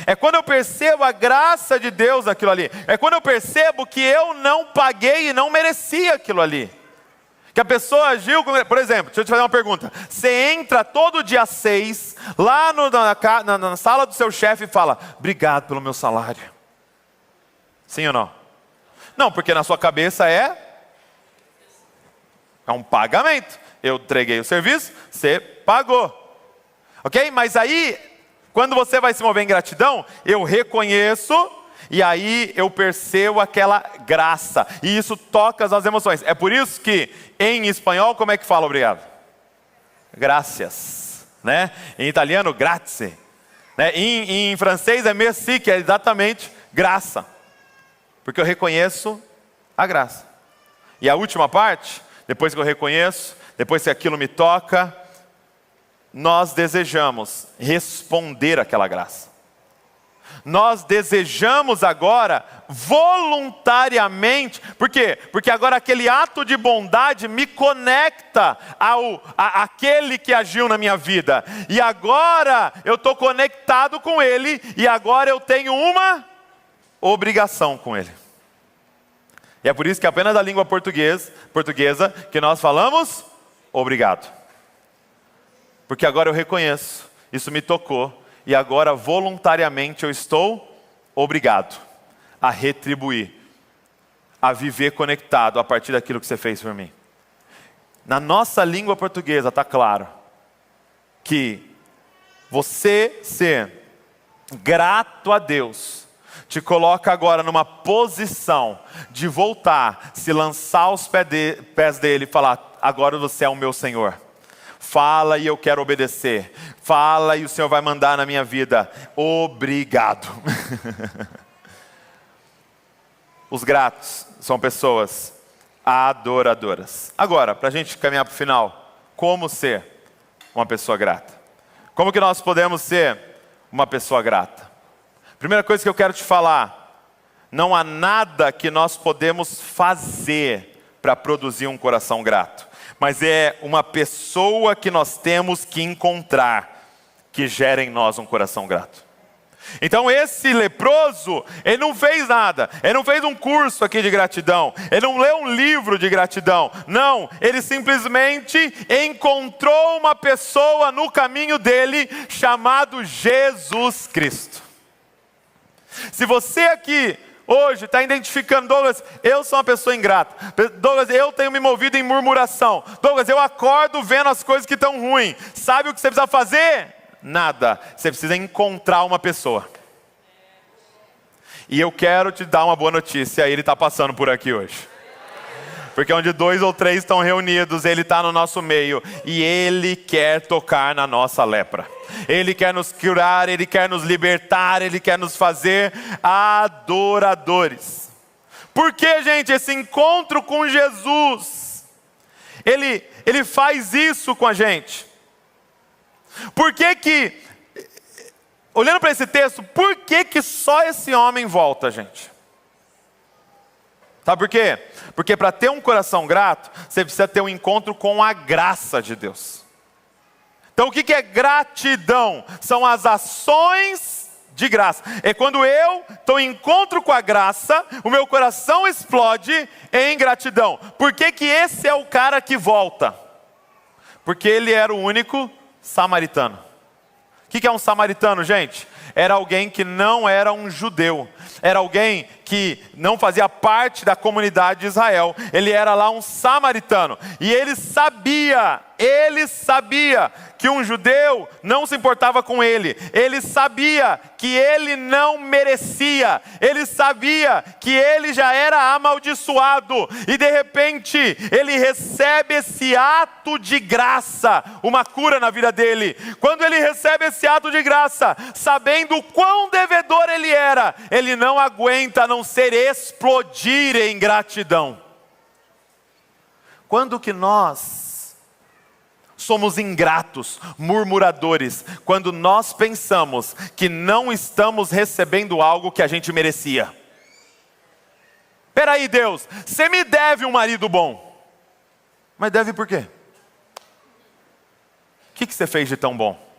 É quando eu percebo a graça de Deus naquilo ali. É quando eu percebo que eu não paguei e não merecia aquilo ali. Que a pessoa agiu, por exemplo, deixa eu te fazer uma pergunta. Você entra todo dia 6, lá na sala do seu chefe e fala: obrigado pelo meu salário. Sim ou não? Não, porque na sua cabeça é um pagamento. Eu entreguei o serviço, você pagou. Ok? Mas aí, quando você vai se mover em gratidão, eu reconheço... E aí eu percebo aquela graça. E isso toca as nossas emoções. É por isso que em espanhol, como é que fala obrigado? Gracias. Em italiano, grazie. Em francês é merci, que é exatamente graça. Porque eu reconheço a graça. E a última parte, depois que eu reconheço, depois que aquilo me toca, nós desejamos responder àquela graça. Nós desejamos agora voluntariamente, por quê? Porque agora aquele ato de bondade me conecta àquele que agiu na minha vida. E agora eu estou conectado com ele, e agora eu tenho uma obrigação com Ele. E é por isso que apenas da língua portuguesa que nós falamos obrigado. Porque agora eu reconheço, isso me tocou, e agora voluntariamente eu estou obrigado a retribuir, a viver conectado a partir daquilo que você fez por mim. Na nossa língua portuguesa está claro que você ser grato a Deus te coloca agora numa posição de voltar, se lançar aos pés dele e falar: agora você é o meu Senhor. Fala e eu quero obedecer. Fala e o Senhor vai mandar na minha vida. Obrigado. Os gratos são pessoas adoradoras. Agora, para a gente caminhar para o final, como ser uma pessoa grata? Como que nós podemos ser uma pessoa grata? Primeira coisa que eu quero te falar: não há nada que nós podemos fazer para produzir um coração grato, mas é uma pessoa que nós temos que encontrar, que gera em nós um coração grato. Então esse leproso, ele não fez nada, ele não fez um curso aqui de gratidão, ele não leu um livro de gratidão, não, ele simplesmente encontrou uma pessoa no caminho dele, chamado Jesus Cristo. Se você aqui hoje está identificando: Douglas, eu sou uma pessoa ingrata, Douglas, eu tenho me movido em murmuração, Douglas, eu acordo vendo as coisas que estão ruins, sabe o que você precisa fazer? Nada, você precisa encontrar uma pessoa. E eu quero te dar uma boa notícia: ele está passando por aqui hoje. Porque onde 2 ou 3 estão reunidos, Ele está no nosso meio. E Ele quer tocar na nossa lepra. Ele quer nos curar, Ele quer nos libertar, Ele quer nos fazer adoradores. Por que, gente, esse encontro com Jesus, Ele faz isso com a gente? Por que, olhando para esse texto, por que só esse homem volta, gente? Sabe por quê? Porque para ter um coração grato, você precisa ter um encontro com a graça de Deus. Então o que é gratidão? São as ações de graça. É quando eu estou em encontro com a graça, o meu coração explode em gratidão. Por que esse é o cara que volta? Porque ele era o único samaritano. O que é um samaritano, gente? Era alguém que não era um judeu. Era alguém que não fazia parte da comunidade de Israel. Ele era lá um samaritano. E ele sabia que um judeu não se importava com ele. Ele sabia que ele não merecia. Ele sabia que ele já era amaldiçoado. E de repente, ele recebe esse ato de graça, uma cura na vida dele. Quando ele recebe esse ato de graça, sabendo o quão devedor ele era, ele não aguenta a não ser explodir em gratidão. Quando que nós somos ingratos, murmuradores, quando nós pensamos que não estamos recebendo algo que a gente merecia? Peraí, Deus, você me deve um marido bom. Mas deve por quê? O que você fez de tão bom?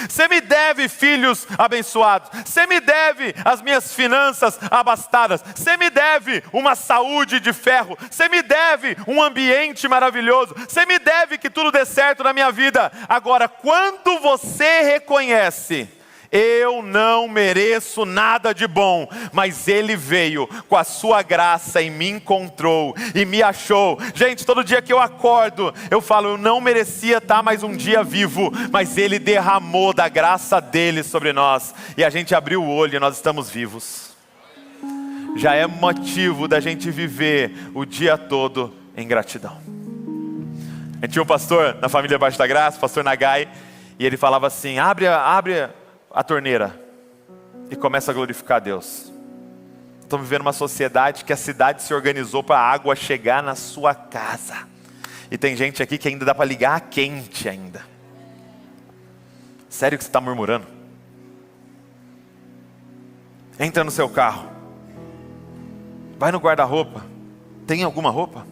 Você me deve filhos abençoados. Você me deve as minhas finanças abastadas. Você me deve uma saúde de ferro. Você me deve um ambiente maravilhoso. Você me deve que tudo dê certo na minha vida. Agora, quando você reconhece: eu não mereço nada de bom, mas Ele veio com a sua graça e me encontrou e me achou. Gente, todo dia que eu acordo, eu falo: eu não merecia estar mais um dia vivo, mas Ele derramou da graça dEle sobre nós. E a gente abriu o olho e nós estamos vivos. Já é motivo da gente viver o dia todo em gratidão. A gente tinha um pastor na família Baixo da Graça, o pastor Nagai, e ele falava assim: abre a torneira e começa a glorificar a Deus. Estamos vivendo uma sociedade que a cidade se organizou para a água chegar na sua casa. E tem gente aqui que ainda dá para ligar a quente ainda. Sério que você está murmurando? Entra no seu carro, vai no guarda-roupa, tem alguma roupa?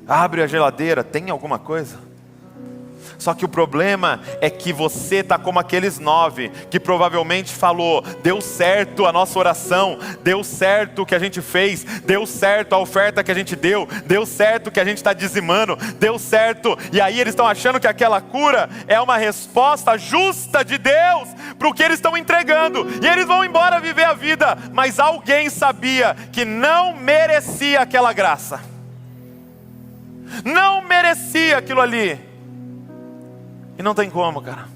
Abre a geladeira, tem alguma coisa? Só que o problema é que você está como aqueles 9 que provavelmente falou: deu certo a nossa oração, deu certo o que a gente fez, deu certo a oferta que a gente deu certo o que a gente está dizimando, deu certo. E aí eles estão achando que aquela cura é uma resposta justa de Deus para o que eles estão entregando. E eles vão embora viver a vida, mas alguém sabia que não merecia aquela graça, não merecia aquilo ali. E não tem como, cara.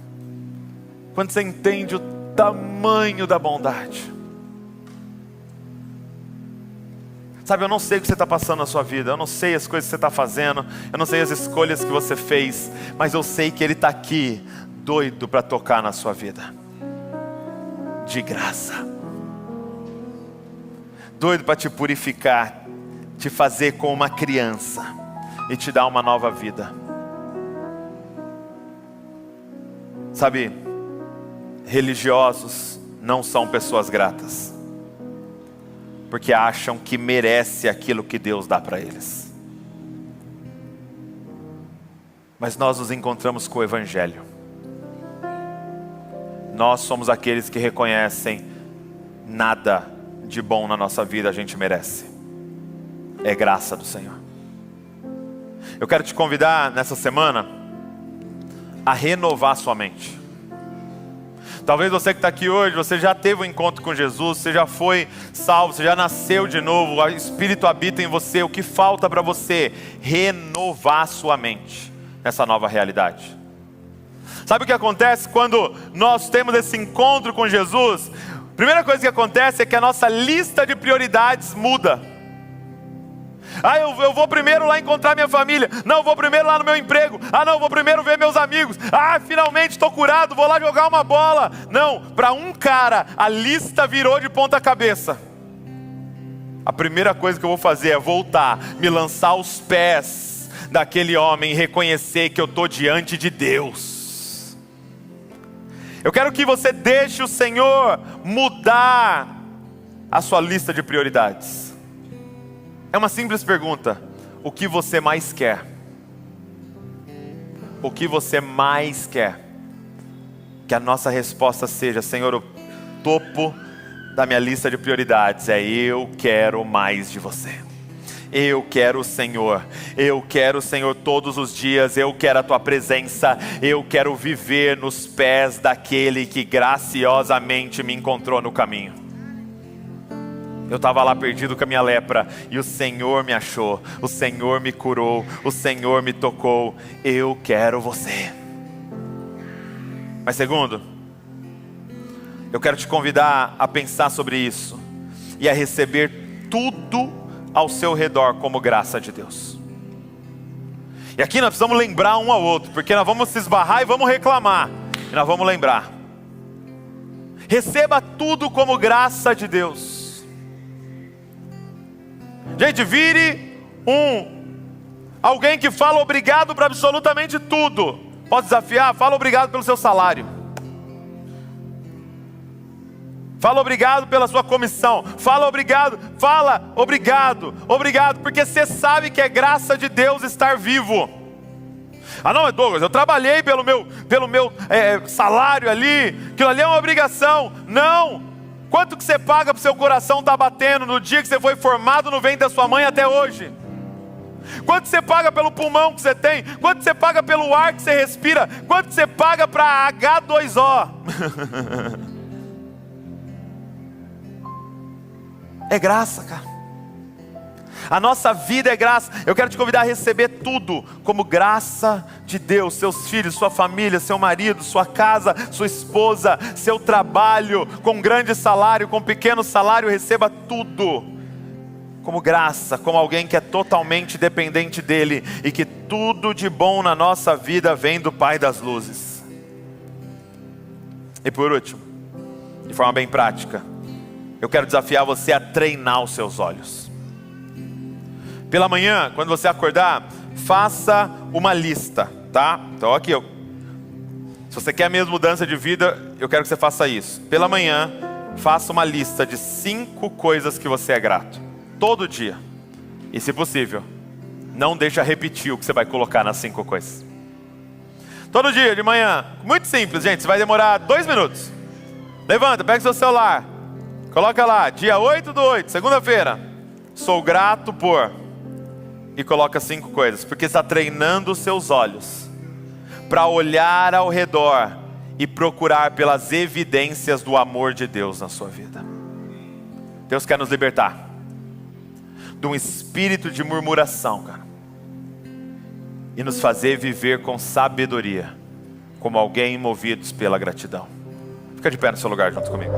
Quando você entende o tamanho da bondade. Sabe, eu não sei o que você está passando na sua vida, eu não sei as coisas que você está fazendo, eu não sei as escolhas que você fez, mas eu sei que Ele está aqui, doido para tocar na sua vida. De graça. Doido para te purificar, te fazer como uma criança e te dar uma nova vida. Sabe, religiosos não são pessoas gratas, porque acham que merece aquilo que Deus dá para eles. Mas nós nos encontramos com o Evangelho. Nós somos aqueles que reconhecem: nada de bom na nossa vida a gente merece, é graça do Senhor. Eu quero te convidar nessa semana a renovar sua mente. Talvez você que está aqui hoje, você já teve um encontro com Jesus, você já foi salvo, você já nasceu de novo, o Espírito habita em você. O que falta para você? Renovar sua mente nessa nova realidade. Sabe o que acontece quando nós temos esse encontro com Jesus? A primeira coisa que acontece é que a nossa lista de prioridades muda. Eu vou primeiro lá encontrar minha família. Não, eu vou primeiro lá no meu emprego. Não, eu vou primeiro ver meus amigos. Finalmente estou curado, vou lá jogar uma bola. Não, para um cara a lista virou de ponta cabeça. A primeira coisa que eu vou fazer é voltar, me lançar aos pés daquele homem e reconhecer que eu estou diante de Deus. Eu quero que você deixe o Senhor mudar a sua lista de prioridades. É uma simples pergunta: o que você mais quer? O que você mais quer? Que a nossa resposta seja: Senhor, o topo da minha lista de prioridades é: eu quero mais de você. Eu quero o Senhor. Eu quero o Senhor todos os dias. Eu quero a tua presença. Eu quero viver nos pés daquele que graciosamente me encontrou no caminho. Eu estava lá perdido com a minha lepra e o Senhor me achou, o Senhor me curou, o Senhor me tocou. Eu quero você. Mas segundo, eu quero te convidar a pensar sobre isso e a receber tudo ao seu redor como graça de Deus. E aqui nós precisamos lembrar um ao outro, porque nós vamos se esbarrar e vamos reclamar, e nós vamos lembrar. Receba tudo como graça de Deus. Gente, vire alguém que fala obrigado para absolutamente tudo. Posso desafiar? Fala obrigado pelo seu salário. Fala obrigado pela sua comissão. Fala obrigado, porque você sabe que é graça de Deus estar vivo. Não, Douglas, eu trabalhei pelo meu salário ali, aquilo ali é uma obrigação. Não. Quanto que você paga para o seu coração estar batendo no dia que você foi formado no ventre da sua mãe até hoje? Quanto você paga pelo pulmão que você tem? Quanto você paga pelo ar que você respira? Quanto você paga para H2O? É graça, cara. A nossa vida é graça. Eu quero te convidar a receber tudo como graça de Deus. Seus filhos, sua família, seu marido, sua casa, sua esposa, seu trabalho, com grande salário, com pequeno salário, receba tudo como graça, como alguém que é totalmente dependente dele e que tudo de bom na nossa vida vem do Pai das luzes. E por último, de forma bem prática, eu quero desafiar você a treinar os seus olhos. Pela manhã, quando você acordar, faça uma lista, tá? Então aqui, se você quer mesmo mudança de vida, eu quero que você faça isso. Pela manhã, faça uma lista de 5 coisas que você é grato. Todo dia. E se possível, não deixa repetir o que você vai colocar nas 5 coisas. Todo dia de manhã. Muito simples, gente. Você vai demorar 2 minutos. Levanta, pega seu celular. Coloca lá, dia 8/8, segunda-feira. Sou grato por... E coloca 5 coisas. Porque está treinando os seus olhos para olhar ao redor e procurar pelas evidências do amor de Deus na sua vida. Deus quer nos libertar de um espírito de murmuração, cara, e nos fazer viver com sabedoria, como alguém movidos pela gratidão. Fica de pé no seu lugar junto comigo.